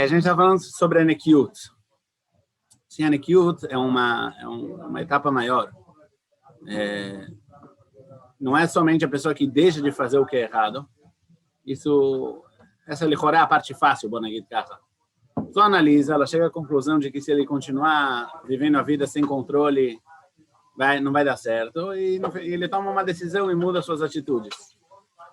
a gente está falando sobre a Nekiut. Sim, a Nekiut é uma etapa maior. Não é somente a pessoa que deixa de fazer o que é errado. Essa é a parte fácil, Bonagit Kaka. Só analisa, ela chega à conclusão de que se ele continuar vivendo a vida sem controle, não vai dar certo, e ele toma uma decisão e muda suas atitudes.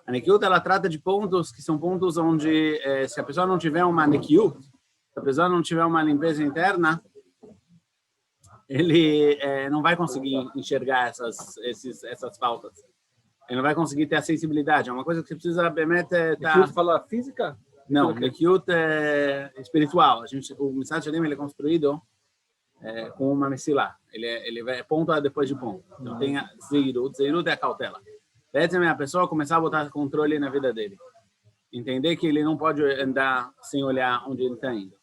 A Nekiut, ela trata de pontos que são pontos onde, se a pessoa não tiver uma Nekiut, se a pessoa não tiver uma limpeza interna, ele não vai conseguir enxergar essas faltas. Ele não vai conseguir ter a sensibilidade. É uma coisa que você precisa, Nekiut fala física? Não, Nekiut é espiritual. O Misat Shalim, ele é construído com uma Mesilá. Ele é ponto a depois de ponto. Então tem a Zeirut. Zeirut é a cautela. É a pessoa começar a botar controle na vida dele. Entender que ele não pode andar sem olhar onde ele está indo.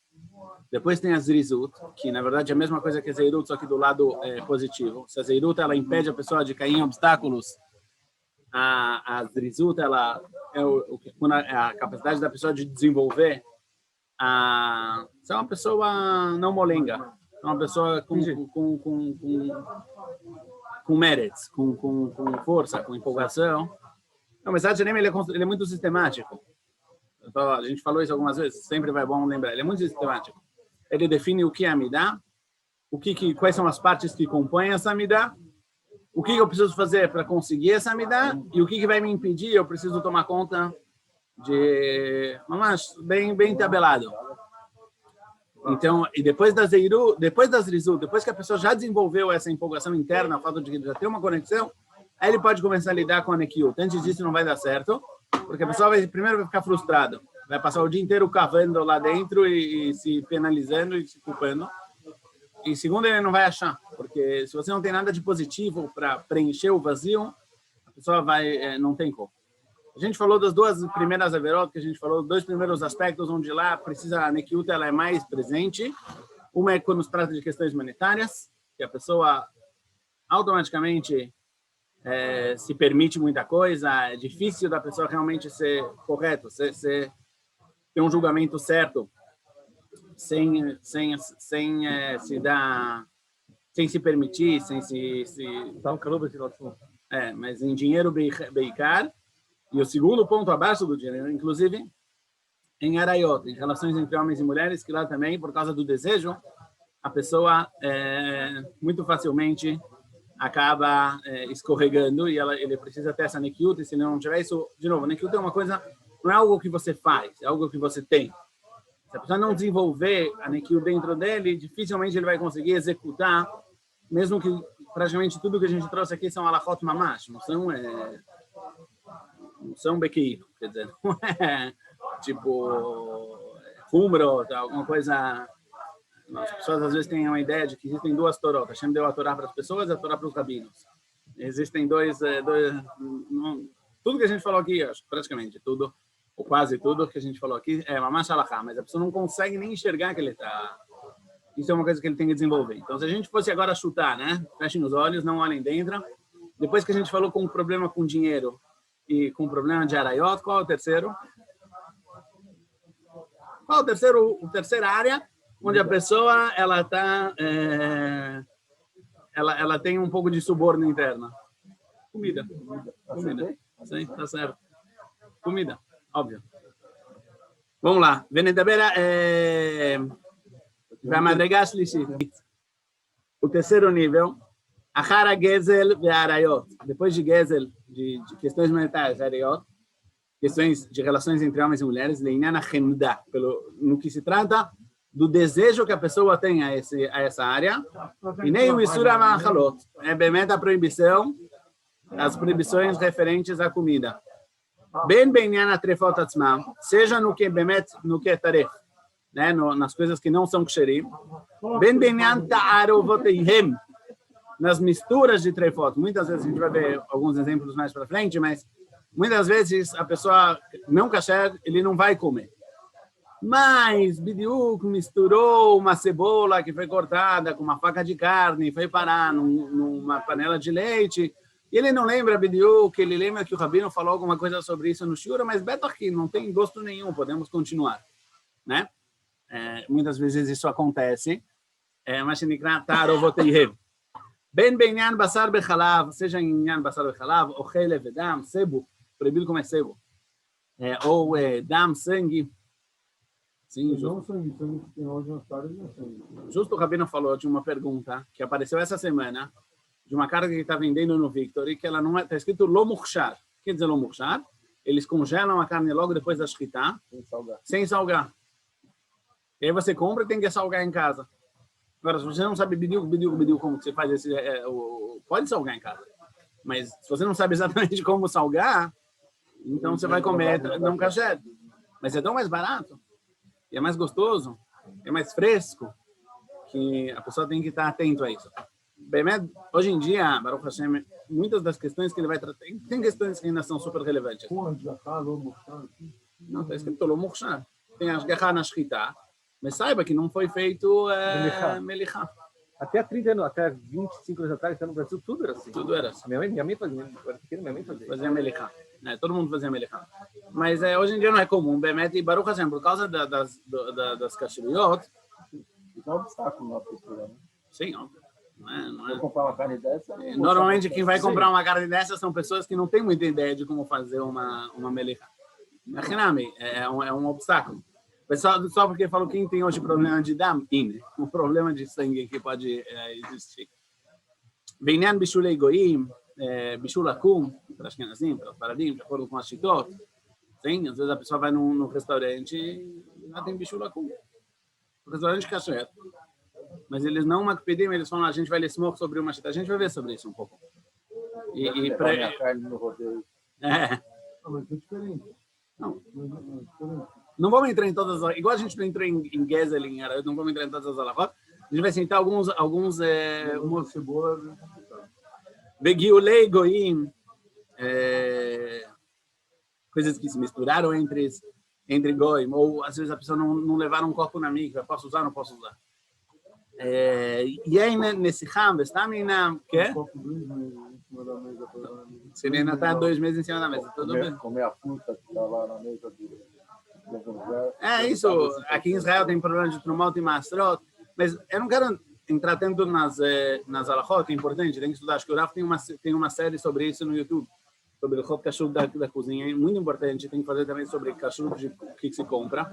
Depois tem a Zrizut, que na verdade é a mesma coisa que a Zeirut, só que do lado positivo. Se a Zeirut, ela impede a pessoa de cair em obstáculos, a Zrizut, ela é a capacidade da pessoa de desenvolver ser uma pessoa não molenga, uma pessoa com merits, com força, com empolgação. Não, mas ele é muito sistemático. A gente falou isso algumas vezes, sempre vai bom lembrar. Ele é muito sistemático. Ele define o que é a Midah, quais são as partes que compõem essa Midah, o que eu preciso fazer para conseguir essa Midah e o que vai me impedir, eu preciso tomar conta de... Mas bem tabelado. Então, e depois das Zrizut, depois que a pessoa já desenvolveu essa empolgação interna, o fato de que já tem uma conexão, aí ele pode começar a lidar com a Nekiut. Antes disso não vai dar certo, porque a pessoa primeiro vai ficar frustrado, vai passar o dia inteiro cavando lá dentro e se penalizando e se culpando. E segundo, ele não vai achar, porque se você não tem nada de positivo para preencher o vazio, a pessoa não tem como. A gente falou das duas primeiras averot, que a gente falou, dos dois primeiros aspectos onde lá a Nekiut ela é mais presente. Uma é quando se trata de questões humanitárias, que a pessoa automaticamente se permite muita coisa, é difícil da pessoa realmente ser correto, ter um julgamento certo, sem se permitir, sem se mas em dinheiro beicar. E o segundo ponto abaixo do dinheiro, inclusive, em arayot, em relações entre homens e mulheres, que lá também, por causa do desejo, a pessoa muito facilmente acaba escorregando e ele precisa ter essa Nekiut, e se não tiver isso, de novo, Nekiut é uma coisa, não é algo que você faz, é algo que você tem. Se a pessoa não desenvolver a Nekiut dentro dele, dificilmente ele vai conseguir executar, mesmo que praticamente tudo que a gente trouxe aqui são alachot mamash, não são bequeiro, quer dizer, não é tipo Humro, alguma coisa. As pessoas às vezes têm uma ideia de que existem duas Torot. Hashem deu a Torá para as pessoas e a Torá para os rabinos. Existem dois tudo que a gente falou aqui, acho, praticamente tudo, ou quase tudo que a gente falou aqui é mamash halachá, mas a pessoa não consegue nem enxergar que ele está. Isso é uma coisa que ele tem que desenvolver. Então, se a gente fosse agora chutar, né? Fechem os olhos, não olhem dentro. Depois que a gente falou com o problema com dinheiro e com o problema de arayot, qual é o terceiro? Qual é o terceiro? A terceira área onde a pessoa ela tem um pouco de suborno interno. Comida. Sim, tá certo. Comida, óbvio. Vamos lá. Venedabera vai madregar o terceiro nível. Achara Gezel ve Arayot. Depois de Gezel, de questões monetárias, Arayot, questões de relações entre homens e mulheres, Leinana Chemda, no que se trata do desejo que a pessoa tem a essa área, e nem o Isura Machalot, é bem a proibição, as proibições referentes à comida. Ben Benyan Atrefot Atzmam, seja no que é taref, né, nas coisas que não são ksherim, Ben Benyan Ta'arovoteihem, nas misturas de trefot. Muitas vezes a gente vai ver alguns exemplos mais para frente, mas muitas vezes a pessoa não kasher, ele não vai comer. Mas Bidiuk misturou uma cebola que foi cortada com uma faca de carne e foi parar numa panela de leite. E ele não lembra Bidiuk, ele lembra que o rabino falou alguma coisa sobre isso no Shura, mas Betach não tem gosto nenhum, podemos continuar, né? muitas vezes isso acontece. Mas שנקרא תערובותיהם. בין בעניין בשר בחלב, seja em עניין בשר בחלב, או חלב ודם, סבו, proibido comer sebo, ou דם, sangue. Sim, justo o Rabino falou de uma pergunta que apareceu essa semana, de uma carga que está vendendo no Victory, que ela não está escrito lo mukhshar. O que dizer lo mukhshar? Eles congelam a carne logo depois da shkita, sem salgar. E aí você compra e tem que salgar em casa. Agora, se você não sabe bidiu como você faz esse... pode salgar em casa. Mas se você não sabe exatamente como salgar, então você vai comer não kasher. Mas é tão mais barato, e é mais gostoso, é mais fresco, que a pessoa tem que estar atento a isso. Hoje em dia, Baruch Hashem, muitas das questões que ele vai tratar... Tem questões que ainda são super relevantes. Não, está escrito lo mukhshar. Tem a ashgacha na shkita, mas saiba que não foi feito melichá. Até 30 anos, até 25 anos atrás, no Brasil, tudo era assim. Tudo era assim. Minha mãe fazia, fazia melichá. Todo mundo fazia melichá. Mas hoje em dia não é comum. E Baruch Hashem, por causa das kashriyot... Isso é um obstáculo na cultura, né? Sim, óbvio. Não é. Comprar uma carne dessa... Normalmente, quem vai comprar uma carne dessa são pessoas que não têm muita ideia de como fazer uma melichá. É um obstáculo. Só porque falou quem tem hoje problema de dam, um problema de sangue que pode existir. Venyan bishulei goim, bishul akum, para as Ashkenazim, para os paradim, de acordo com as shitot. Sim, às vezes a pessoa vai num restaurante e lá tem bishul akum. O restaurante kasher. Mas eles não makpedim, eles falam, a gente vai ler smoke sobre uma shita. A gente vai ver sobre isso um pouco. A carne no rodeio. Mas é diferente. Não vamos entrar em todas as... Igual a gente não entrou em Gezel, em Arayot, não vamos entrar em todas as alahot. A gente vai sentar alguns Begiulei goim, coisas que se misturaram entre goim, ou às vezes a pessoa não levar um copo na mikva, posso usar ou não posso usar. E aí, nesse ram, está menina, quer? Se ele ainda está 2 meses em cima da mesa, tudo bem. Comer a fruta que está lá na mesa do... Isso. Aqui em Israel tem problema de trumot e mastrot, mas eu não quero entrar tanto nas alahot, é importante, tem que estudar. Acho que o Rav tem uma série sobre isso no YouTube, sobre o hot kashrut da cozinha, é muito importante. Tem que fazer também sobre kashrut de o que se compra.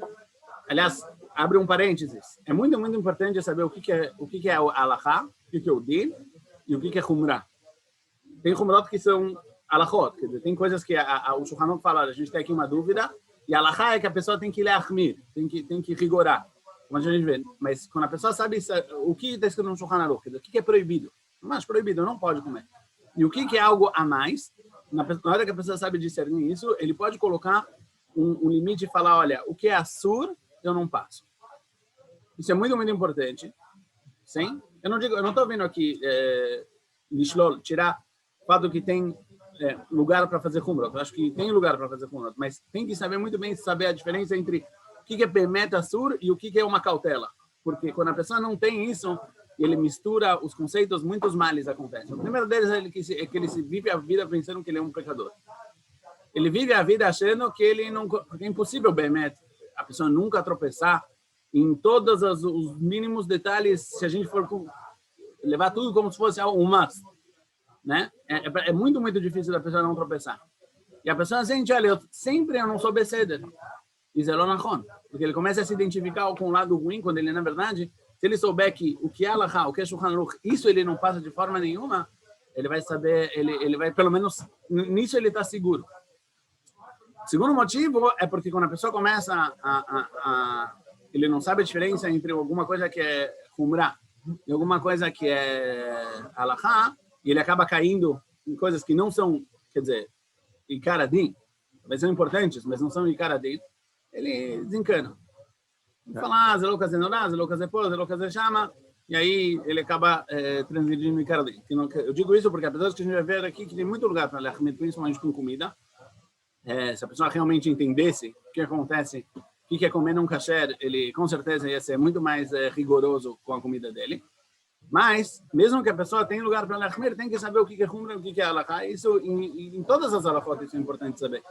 Aliás, abre um parênteses. É muito, muito importante saber o que é o alahá, o que é o din e o que é humrah. Tem humrot que são alahot, quer dizer, tem coisas que o Shulchan Aruch fala, a gente tem aqui uma dúvida, e a alahá é que a pessoa tem que leachmir, tem que rigorar, como a gente vê. Mas quando a pessoa sabe o que está escrito no Shulchan Aruch, quer dizer, o que é proibido, mas proibido, não pode comer. E o que é algo a mais, na hora que a pessoa sabe discernir isso, ele pode colocar um limite e falar, olha, o que é assur, eu não passo. Isso é muito, muito importante. Sim? Eu não estou vendo aqui tirar o fato que tem lugar para fazer humrot. Eu acho que tem lugar para fazer humrot, mas tem que saber muito bem saber a diferença entre o que é bemet assur e o que é uma cautela. Porque quando a pessoa não tem isso, ele mistura os conceitos, muitos males acontecem. O primeiro deles é que ele vive a vida pensando que ele é um pecador. Ele vive a vida achando que ele não... Porque é impossível, bemet, a pessoa nunca tropeçar em todos os mínimos detalhes, se a gente for levar tudo como se fosse um must, né? É muito, muito difícil da pessoa não tropeçar. E a pessoa sente, olha, eu não sou beseder. Isso é lonachon, porque ele começa a se identificar com o lado ruim, quando ele, na verdade, se ele souber que o que é alahá, o que é shulchan aruch, isso ele não passa de forma nenhuma, ele vai saber, ele vai, pelo menos, nisso ele está seguro. O segundo motivo é porque quando a pessoa começa ele não sabe a diferença entre alguma coisa que é humrah e alguma coisa que é alahá, e ele acaba caindo em coisas que não são, quer dizer, ikar adin, talvez são importantes, mas não são ikar adin, ele desencana. Ele fala, ze lo kaze norá, ze lo kaze po, ze lo kaze chama, e aí ele acaba transgredindo ikar adin. Eu digo isso porque apesar de que a gente vai ver aqui que tem muito lugar para lechmet, principalmente com comida, se a pessoa realmente entendesse o que acontece, o que é comer num kasher, ele com certeza ia ser muito mais rigoroso com a comida dele. Mas, mesmo que a pessoa tenha lugar para lachmir, tem que saber o que é humra e o que é alachá. Isso, em todas as alachot, isso é importante saber.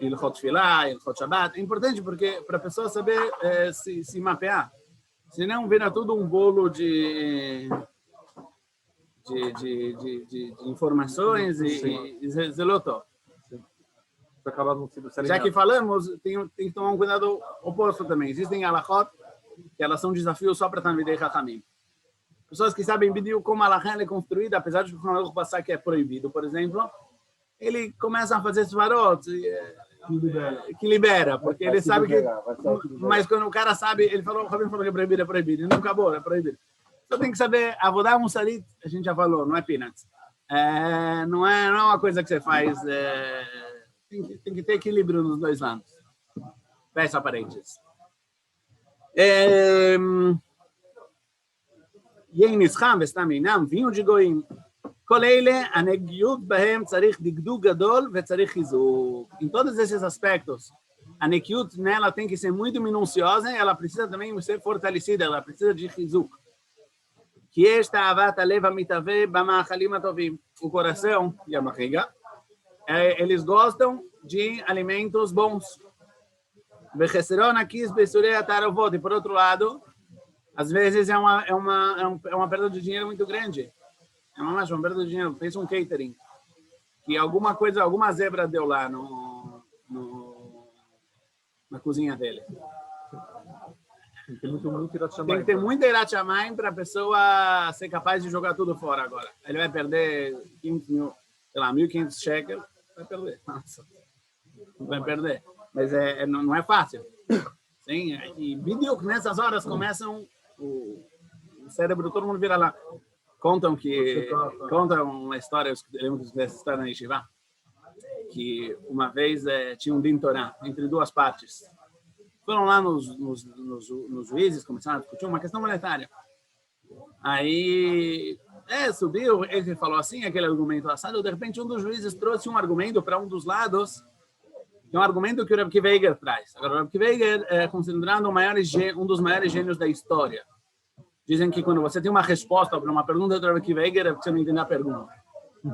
Ilchot Tfilah, Ilchot Shabbat. É importante porque para a pessoa saber se mapear. Senão vira tudo um bolo de informações e zelotó. Já que falamos, tem que tomar um cuidado oposto também. Existem alachot que elas são desafios só para Talmidei Chachamim. Pessoas que sabem bem como a alachá é construída, apesar de o Hanukkah passar que é proibido, por exemplo, ele começa a fazer svarot que libera, porque ele sabe que... Mas quando o cara sabe, ele falou, o Rabino falou que é proibido, e não acabou, é proibido. Só tem que saber, avodar musarit, a gente já falou, não é peanuts. Não é uma coisa que você faz, tem que ter equilíbrio nos dois lados. Fecha parênteses. יין נסחם וסתם אינם, vinho de goim. כל אלה, הנקיות בהם צריך דקדוק גדול וצריך חיזוק. Em todos esses aspectos, a nekiut nela tem que ser muito minuciosa e ela precisa também ser fortalecida, ela precisa de chizuk. Que esta avat alev amitave b'ma'achalim atovim. O coração e a barriga, eles gostam de alimentos bons. V'cheseron akis besurei ataravot. E por outro lado, às vezes é uma perda de dinheiro muito grande. É uma perda de dinheiro. Fez um catering que alguma zebra deu lá na cozinha dele. Tem que ter muita Irat Shamayim para a pessoa ser capaz de jogar tudo fora agora. Ele vai perder 1.500 shekels. Vai perder. Nossa. Vai perder. Mas não é fácil. Sim, e vídeo que nessas horas começam o cérebro, todo mundo vira lá. Contam uma história, eu lembro dessa história na Yeshiva, que uma vez tinha um Din Torah entre duas partes. Foram lá nos juízes, começaram a discutir uma questão monetária. Aí, subiu, ele falou assim, aquele argumento assado, de repente um dos juízes trouxe um argumento para um dos lados, que é um argumento que o Reb Akiva Eiger traz. Agora, o Reb Akiva Eiger é considerado um dos maiores gênios da história. Dizem que quando você tem uma resposta para uma pergunta do Reb Akiva Eiger, é porque você não entendeu a pergunta.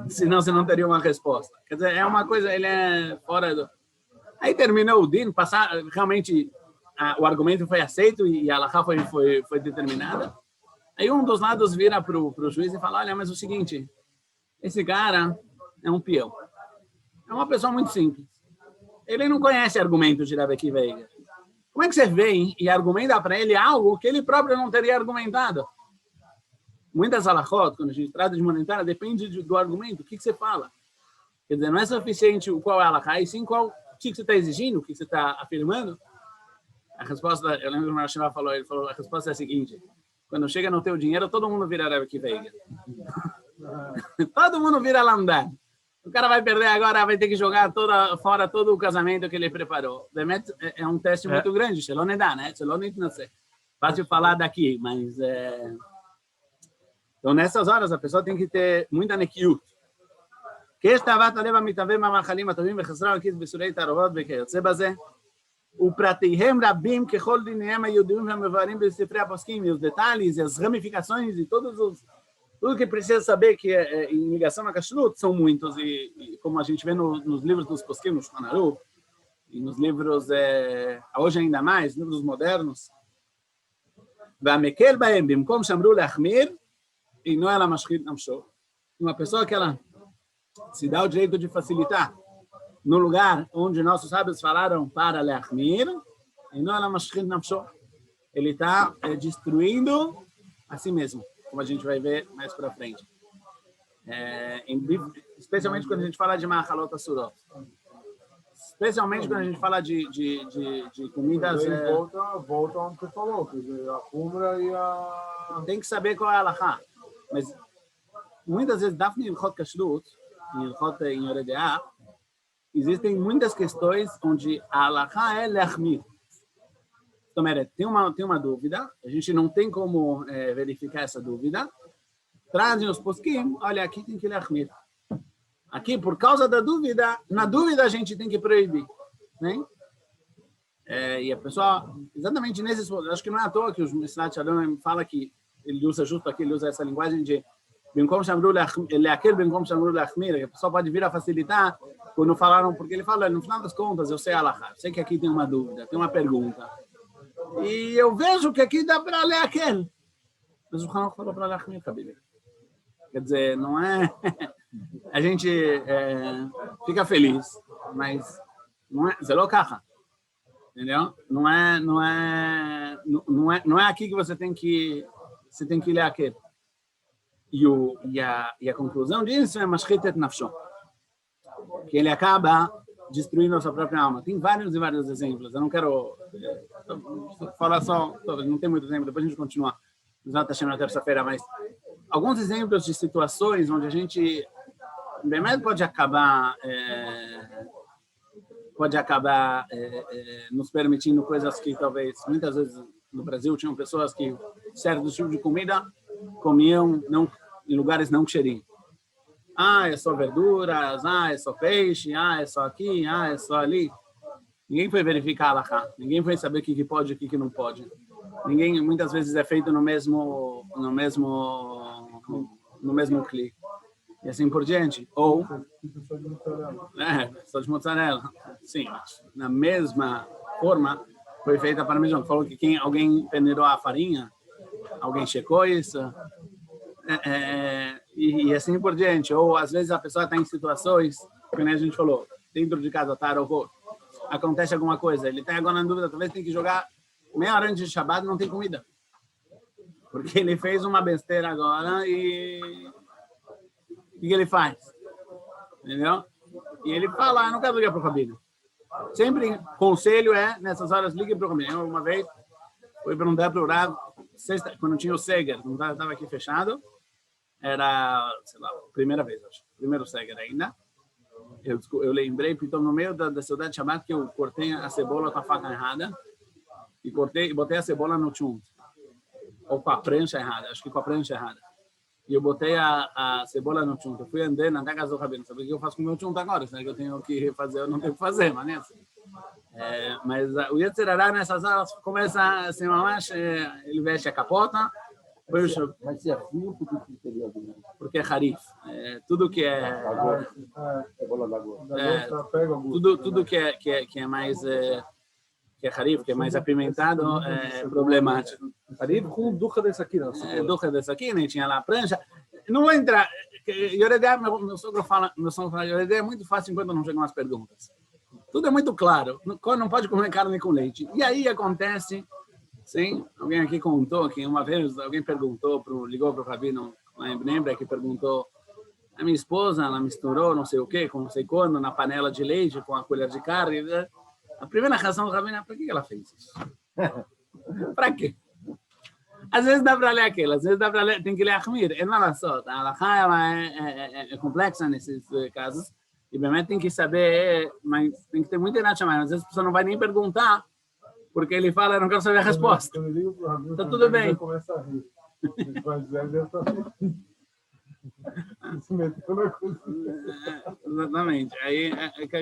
Senão você não teria uma resposta. Quer dizer, é uma coisa, ele é fora do... Aí terminou o din, realmente o argumento foi aceito e a halakha foi determinada. Aí um dos lados vira para o juiz e fala, olha, mas o seguinte, esse cara é um peão. É uma pessoa muito simples. Ele não conhece argumentos de Reb Akiva Eiger. Como é que você vem e argumenta para ele algo que ele próprio não teria argumentado? Muitas halachot, quando a gente trata de monetária, depende do argumento. O que você fala? Quer dizer, não é suficiente qual é a halachá, e sim o que você está exigindo, o que você está afirmando. A resposta, eu lembro que o Marshall falou, a resposta é a seguinte, quando chega no teu dinheiro, todo mundo vira Reb Akiva Eiger. Todo mundo vira Lamdan. O cara vai perder agora, vai ter que jogar fora todo o casamento que ele preparou. É um teste muito grande, Shelon Nedá, né? Shelon Nitnaseh. Fácil falar daqui, mas... Então, nessas horas, a pessoa tem que ter muita nekiut. Que esta vata leva mitavem mamachalim atovim vechesrão aqui besurei tarovot וכיוצא בזה. ופרטיהם רבים ככל דיניהם היהודיים והמבוארים בספרי הפוסקים. E os detalhes e as ramificações e tudo que precisa saber que em ligação a kashrut são muitos. E como a gente vê nos livros dos poskim, no Shulchan Aruch, e nos livros, hoje ainda mais, livros modernos. והמקל בהם, במקום שאמרו להחמיר, e não ela mashchit namsho. Uma pessoa que ela se dá o direito de facilitar no lugar onde nossos sábios falaram para leachmir, e não ela mashchit namsho. Ele está destruindo a si mesmo, como a gente vai ver mais para frente. Especialmente quando a gente fala de machalot asurot. Especialmente quando a gente fala de comidas... Volta ao que você falou, quer dizer, a humra e a... Tem que saber qual é a halakha. Mas muitas vezes, Dafni em Ilchot Kashrut, em Ilchot em Yoredeah, existem muitas questões onde a halakha é lechmir. Então, tem uma dúvida, a gente não tem como verificar essa dúvida. Trazem os poskim, olha, aqui tem que lechmir. Aqui, por causa da dúvida, na dúvida a gente tem que proibir. Né? E a pessoa, exatamente nesses... Acho que não é à toa que os Mishnat Shalom fala que ele usa justo aqui, ele usa essa linguagem de Benkom Shamru Leakel, Benkom Shamru Leachmir, que a pessoa pode vir a facilitar quando falaram, porque ele fala, no final das contas, eu sei Alahá, sei que aqui tem uma dúvida, tem uma pergunta, e eu vejo que aqui dá para Leakel. Mas o Hanuch falou para Leachmir, Habib. Quer dizer, não é... A gente fica feliz, mas não é... Zelokaha. Entendeu? Não é aqui que você tem que ler aquele. E a conclusão disso é Mashchetet Nafsho, que ele acaba destruindo a sua própria alma. Tem vários e vários exemplos. Eu não quero falar só, não tem muito tempo, depois a gente continua na terça-feira, mas alguns exemplos de situações onde a gente pode acabar nos permitindo coisas que talvez, muitas vezes no Brasil, tinham pessoas que certo tipo de comida comiam em lugares não xerim. É só verduras, é só peixe, é só aqui, é só ali. Ninguém foi verificar lá, ninguém foi saber o que pode e o que não pode. Ninguém, muitas vezes é feito no mesmo clique. E assim por diante. Ou só de mozzarella. Sim, na mesma forma foi feita para parmesão. Falou que alguém peneirou a farinha, alguém checou isso, e assim por diante. Ou às vezes a pessoa está em situações, como a gente falou, dentro de casa, acontece alguma coisa, ele está agora na dúvida, talvez tem que jogar meia hora antes de Shabbat, não tem comida. Porque ele fez uma besteira agora e... O que ele faz? Entendeu? E ele fala, não quero ligar para o Rabino. Sempre conselho nessas horas, ligue para o Rabino. Eu, uma vez, fui perguntar para o Rav, quando tinha o Seger, quando estava aqui fechado, era, sei lá, primeira vez, acho. Primeiro Seger ainda. Eu lembrei, então, no meio da cidade de Shabbat, que eu cortei a cebola com a faca errada e botei a cebola no tchum. Ou com a prancha errada, acho que com a prancha errada. E eu botei a cebola no tchum. Eu fui andando até a casa do Rabino. Sabe o que eu faço com o meu tchum agora? Será que eu tenho que fazer? Eu não tenho que fazer, mas é assim. Mas o Yetzer Hara nessas horas começa assim, ele veste a capota. Mas se é frio, porque é harif. Tudo que é... tudo que é mais... que é harif, que é mais apimentado, é problemático. Harif com ducha dessa aqui, não? Ducha dessa aqui, nem tinha lá a prancha. Não vou entrar... Meu sogro fala, Yoredé é muito fácil enquanto não chegam as perguntas. Tudo é muito claro. Não pode comer carne com leite. E aí acontece... Sim, alguém aqui contou que uma vez alguém ligou para o Rabino lá em Bnei Brak, que perguntou: a minha esposa, ela misturou não sei o quê, com não sei quando, na panela de leite com a colher de carne. A primeira reação do Rabino é: para que ela fez isso? Para quê? Às vezes dá para ler aquilo, às vezes dá para ler, tem que ler Achmir. É uma só, a Alahá é complexa nesses casos, e realmente tem que saber, mas tem que ter muita idade chamada. Às vezes a pessoa não vai nem perguntar, porque ele fala, eu não quero saber a resposta. Tá tudo bem. Começa a rir. Ele vai dizer, deve estar se meteu na cozinha. Exatamente. Aí,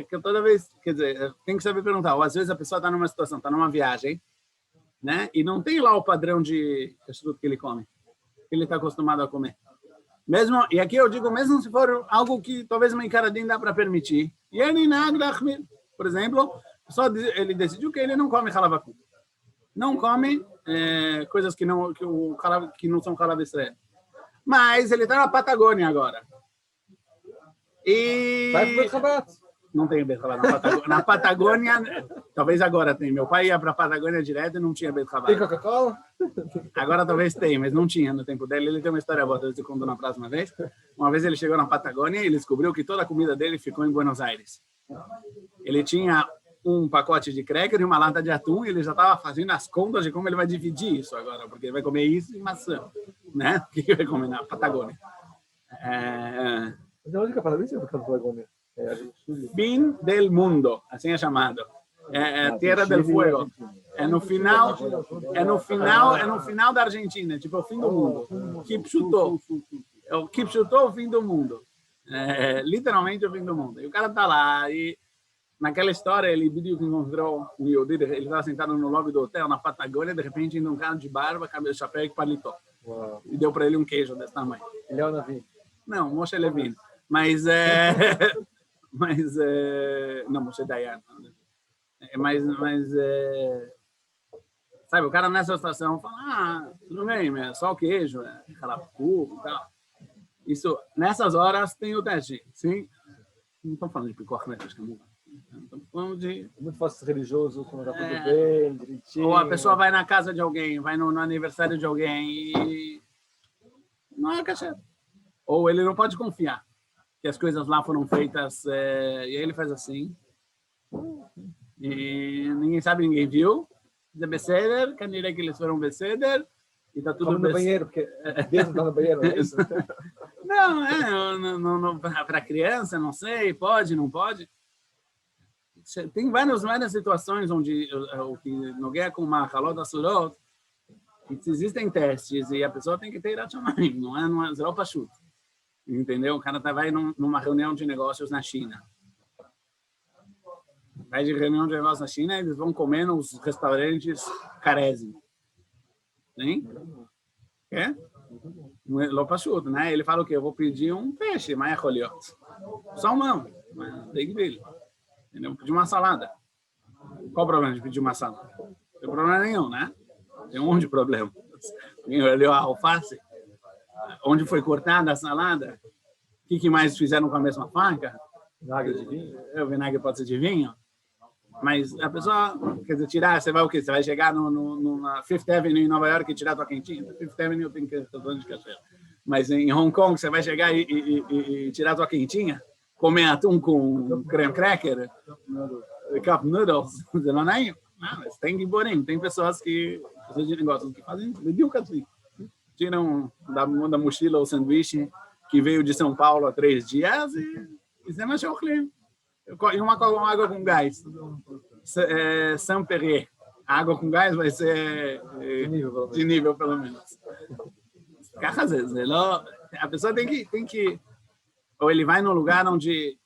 que toda vez, quer dizer, tem que saber perguntar. Ou às vezes a pessoa está numa situação, está numa viagem, né? E não tem lá o padrão de que ele come, que ele está acostumado a comer. Mesmo, e aqui eu digo, mesmo se for algo que talvez uma encaradinha dá para permitir. E ele por exemplo, só ele decidiu que ele não come halavakum. Não come coisas que não são halav Israel. Mas ele está na Patagônia agora. E Vai pro Betchabat. Não tem Betchabat na Patagônia. Na Patagônia, talvez agora tem. Meu pai ia para a Patagônia direto e não tinha Betchabat. Tem Coca-Cola? Agora talvez tenha, mas não tinha no tempo dele. Ele tem uma história boa, eu conto na próxima vez. Uma vez ele chegou na Patagônia e ele descobriu que toda a comida dele ficou em Buenos Aires. Ele tinha um pacote de cracker e uma lata de atum, e ele já estava fazendo as contas de como ele vai dividir isso agora, porque ele vai comer isso e maçã, né? O que ele vai comer na Patagônia? Mas onde que é a Patagônia? Fim del mundo, assim é chamado. Terra del Fuego. É no final da Argentina, tipo o fim do mundo. Kipchutou. É o Kipchutou, o fim do mundo. Literalmente o fim do mundo. E o cara tá lá e naquela história, ele viu que encontrou um Yehudi, ele estava sentado no lobby do hotel, na Patagônia, de repente, indo um cara de barba, cabelo, chapéu e paletó. Uau. E deu para ele um queijo desse tamanho. Ele é o Navi. Não, Moshe Levin. Mas não, Moshe Dayan. Sabe, o cara nessa situação fala, tudo bem, é só o queijo, calapu e tal. Isso, nessas horas tem o teste, sim? Não estamos falando de picor, né? Estamos falando de... É muito fácil ser religioso, quando tá tudo bem, direitinho. Ou a pessoa vai na casa de alguém, vai no aniversário de alguém e não é cachê. Ou ele não pode confiar que as coisas lá foram feitas e aí ele faz assim. E ninguém sabe, ninguém viu. De Beseder, que eles foram Beseder. E tá tudo no banheiro, porque Deus tá no banheiro, não é isso? Não, para criança, não sei, pode, não pode. Tem várias situações onde o que Nogueia com uma halot asurot, existem testes e a pessoa tem que ter irachamayim, não é zero pachut. Entendeu? O cara vai numa reunião de negócios na China. Vai de reunião de negócios na China e eles vão comer nos restaurantes Carese. Sim? É? Lo pachut, né? Ele fala o quê? Eu vou pedir um peixe, mas é roliot. Salmão, mas tem que ver. Entendeu? Vou pedir uma salada. Qual o problema de pedir uma salada? Não tem problema nenhum, né? Tem um monte de problema. Olhou a alface, onde foi cortada a salada, o que mais fizeram com a mesma faca? Vinagre de vinho? O vinagre pode ser de vinho. Mas a pessoa, quer dizer, tirar, você vai o quê? Você vai chegar na Fifth Avenue em Nova York e tirar a tua quentinha? Fifth Avenue tem que estar falando de cachorro. Mas em Hong Kong, você vai chegar e tirar a tua quentinha? Comer atum com creme cracker? Cup noodles? Não, mas tem giborim, tem pessoas de negócios que fazem mediúca assim. Tiram da mochila o sanduíche que veio de São Paulo há 3 dias e você não achou o clima. E uma água com gás. Saint-Perrier. A água com gás vai ser de nível, pelo menos. Às vezes, a pessoa tem que... Ou ele vai num lugar onde...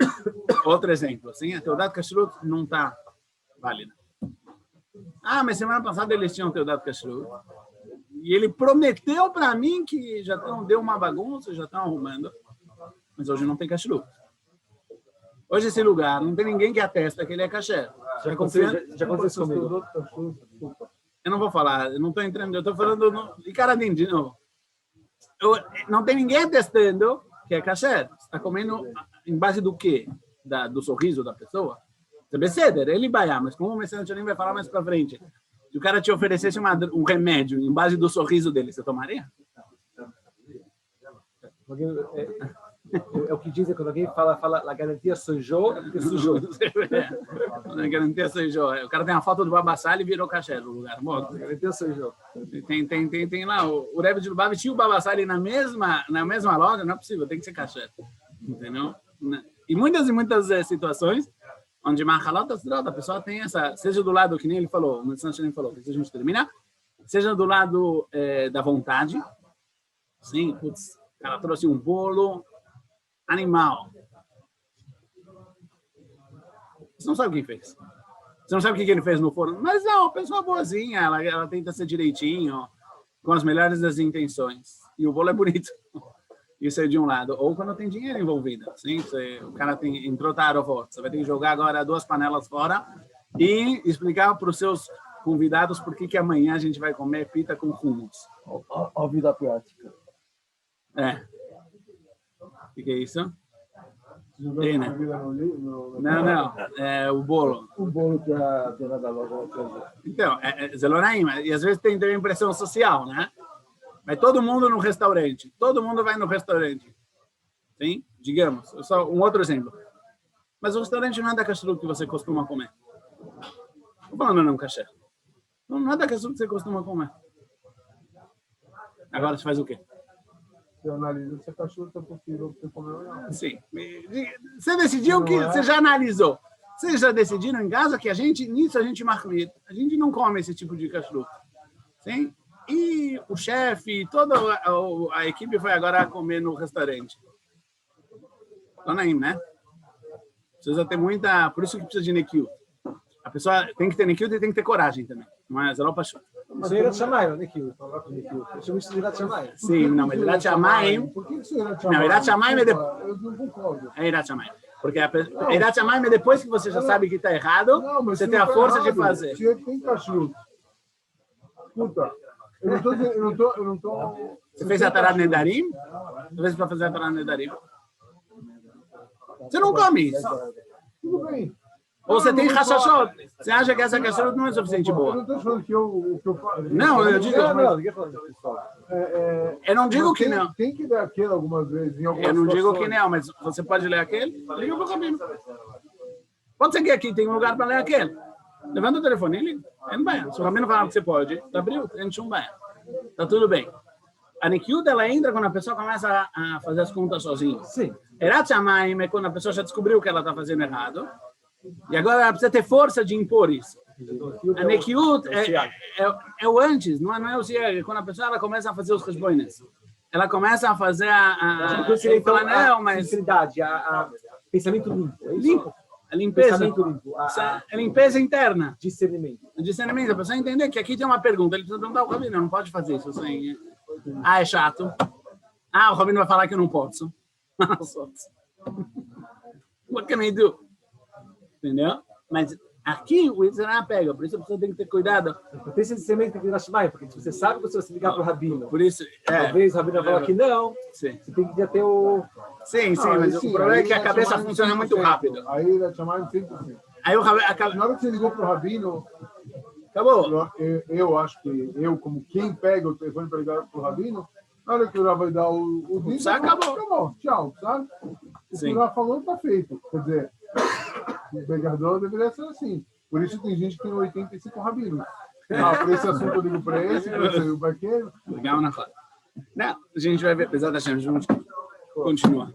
Outro exemplo, assim, a Teudat Kashrut não está válida. Mas semana passada eles tinham Teudat Kashrut. E ele prometeu para mim que já deu uma bagunça, já estão arrumando. Mas hoje não tem Kashrut. Hoje esse lugar não tem ninguém que atesta que ele é kasher. Já aconteceu comigo. Eu não vou falar, eu não estou entrando, eu estou falando de cara de novo. Não tem ninguém atestando que é kasher. Você está comendo em base do quê? Do sorriso da pessoa? Você beceder, ele vai, mas como o Messias nem vai falar mais para frente. Se o cara te oferecesse um remédio em base do sorriso dele, você tomaria? É o que dizem quando alguém fala a garantia sujou, é porque sujou. A garantia sujou. O cara tem uma foto do Babassali e virou kasher no lugar. A garantia sujou. Tem lá, o Rebbe de Lubavitch tinha o Babassali na mesma loja, não é possível, tem que ser kasher. Entendeu? E muitas situações onde a pessoa tem essa, seja do lado, que nem ele falou, o Messias nem falou, que a gente termina, seja do lado da vontade, sim, putz, o cara trouxe um bolo animal. Você não sabe quem fez. Você não sabe o que ele fez no forno. Mas não, a pessoa boazinha, ela tenta ser direitinho, com as melhores das intenções. E o bolo é bonito. Isso é de um lado. Ou quando tem dinheiro envolvido. Sim, o cara entrou tarde, você vai ter que jogar agora 2 panelas fora e explicar para os seus convidados por que amanhã a gente vai comer pita com hummus. A vida prática. O que é isso? Não, é o bolo. O bolo que a dona da loja... Então, Zelonaim, e às vezes tem também pressão social, né? Vai todo mundo no restaurante. Todo mundo vai no restaurante. Sim? Digamos. Só um outro exemplo. Mas o restaurante não é da kashrut que você costuma comer. Estou falando não kasher. Não é da kashrut que você costuma comer. Agora você faz o quê? Você analisa se a kashrut é possível você comer ou não. Sim. Você decidiu que... Você já analisou. Vocês já decidiram em casa que nisso a gente marmita. A gente não come esse tipo de kashrut. Sim? E o chefe, toda a equipe foi agora comer no restaurante. Tonaim, né? Precisa ter muita... Por isso que precisa de nekiut. A pessoa tem que ter nekiut e tem que ter coragem também. Mas ela Isso é Irat Shamayim, não é Kiut. Eu chamo isso de Irat Shamayim. Sim, não, mas Irat Shamayim... Por que isso é Irat Não, Irat Shamayim é depois... Eu não concordo. É Irat Shamayim. Porque Irat Shamayim é depois que você já sabe que está errado, Não, mas você se tem não a tá força de errado, fazer. Se ele tem cachorro. Escuta, eu não tô... Você fez a Tarat Nedarim? Você fez para fazer a Tarat Nedarim? Você não come isso. Tudo bem. Ou você tem não Hashashot. Você acha que essa cachorro não é suficiente Eu boa? não estou falando que o que eu faço. Não, eu digo... Ninguém falando disso, pessoal. Eu não digo Mas que não. Tem que ler aquele algumas vezes. Em algumas Eu não digo que situações. não, mas você pode ler aquele? Liga para o Rabino. Pode ser que aqui tem um lugar para ler aquele. Levanta o telefone e liga. É no banho. Se o Rabino falar que você pode, tá abriu, enche um banho. Tá tudo bem. A Nikiut, ela entra quando a pessoa começa a fazer as contas sozinha. Sim. Erat Shamayim é quando a pessoa já descobriu que ela está fazendo errado. E agora ela precisa ter força de impor isso. A Nikiut é o antes, não é o Sieg. Quando a pessoa ela começa a fazer os resboines. Ela começa a fazer ele fala, não, mas... Sinceridade, pensamento limpo. É isso? Limpo. A limpeza. Pensamento limpo. A limpeza interna. Discernimento. O discernimento. A pessoa entender que aqui tem uma pergunta. Ele precisa perguntar ao Rabino, não pode fazer isso sem... é chato. O Rabino vai falar que eu não posso. What can I do? Entendeu? Mas aqui o Yitzhak pega, por isso a pessoa tem que ter cuidado. Tem esse discernimento de Irat Shamayim, porque se você sabe que você vai se ligar para o Rabino, Por isso, talvez o Rabino vai falar que não, sim. você tem que já ter o... Sim, mas o problema é que a cabeça funciona muito rápido. Aí ele chamava 100%. Aí o Rabino... Na hora que você ligou para o Rabino, Acabou. eu acho que eu, como quem pega o telefone para ligar para o Rabino, na hora que o Rav vai dar o dito, acabou. Tchau, sabe? O que o Rav falou está feito. Quer dizer, o pegador deveria ser assim. Por isso tem gente que tem 85 rabinos. Por esse assunto eu ligo para esse, para esse eu ligo para aquele. Legal na foto. Não, a gente vai ver, apesar da gente, vamos continuar.